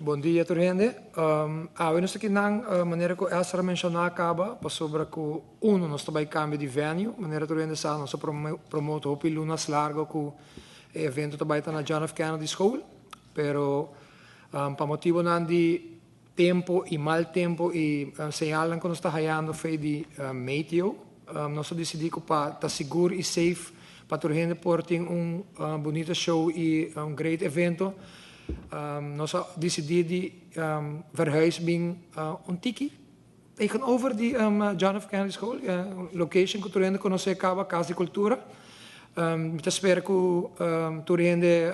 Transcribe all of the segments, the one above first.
Bom dia, gente. Nós aqui na maneira que Elsa mencionou acaba, sobre que nós também cambio de venue, maneira que gente sabe, nós promoto o lunas largo que o evento também está na John F. Kennedy School, pero para motivo não de tempo e mal tempo e señalan que nós está ganhando foi de meteo, nós decidimos para estar seguro e safe para a gente por ter bonito show e great evento. Nós decidimos verhuizen tiki tegenover die John F. Kennedy School, location que toerende conhece acaba Casa de Cultura. Espero que toerende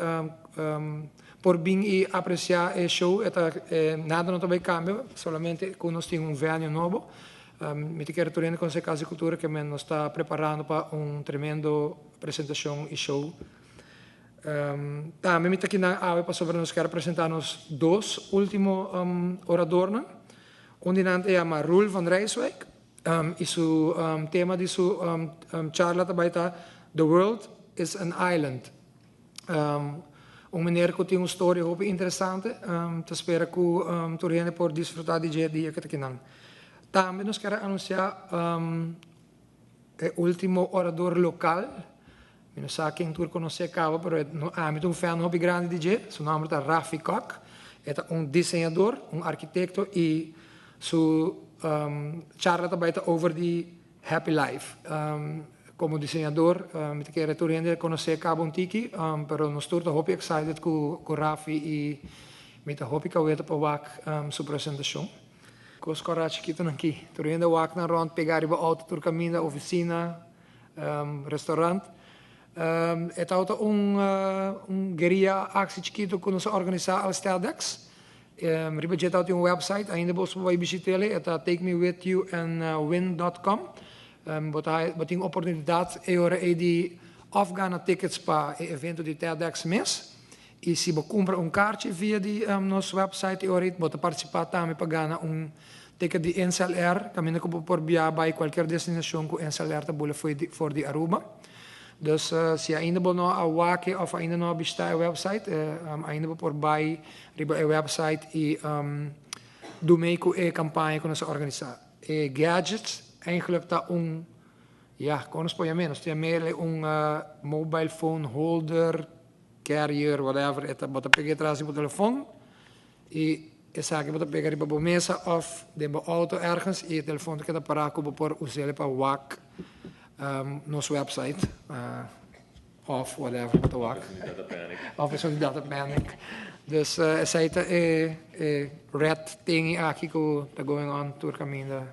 por bem e apreciar o show, nada não também cambia, somente que nós temos venue novo. Me quero toerende conhecer Casa de Cultura que nós está preparando para tremendo apresentação e show. Também aqui na AWE para sobre nós quero apresentar os dois últimos oradores. Dinante chama Roel van Rijswijk e seu tema de sua charla também está The World is an Island. Meneer que tem uma história muito interessante, espero que tu gente por desfrutar de dia que aqui não. Também nós quero anunciar o último orador local. Eu não sei quem tu conhece acaba, mas é fan muito grande de DJ. Seu nome é Rafi Kok. É desenhador, arquiteto e sua charla também está over the happy life. Como desenhador, me quero tu gente conhecer acaba tiki, pero nós estou muito excited com Rafi e me hope que eu para wak sua apresentação. Kos coragem que tu aqui, tu gente wak na rond pegar o auto tur caminho da oficina, restaurante. Het houdt guerrilla actie chiquito que nós organizamos al Steldex. Ribajet houdt een website, ainda vos vai visitele, é takemewithyouandwin.com. Wat een oportunidade é de afgana tickets para o evento de Steldex mês. E se você compra kaartje via die nosso website, você participar também para ganhar ticket de NCLR, caminho que por via by qualquer destinação que NCLR tabula for de Aruba. Dus se ainda não há wake of ainda não está o website, ainda por bij o website e do meio com a campanha que nós organizamos. Gadgets, eigenlijk está com os pagamentos, tem meer mobile phone holder, carrier, whatever, você pega atrás do telefone e essa que você pega para a mesa of de auto ergens e o telefone que está para por usar para wak. Nosso website, of whatever, wat ook. Of is een data panic. Dus red thing aqui que está going on door caminho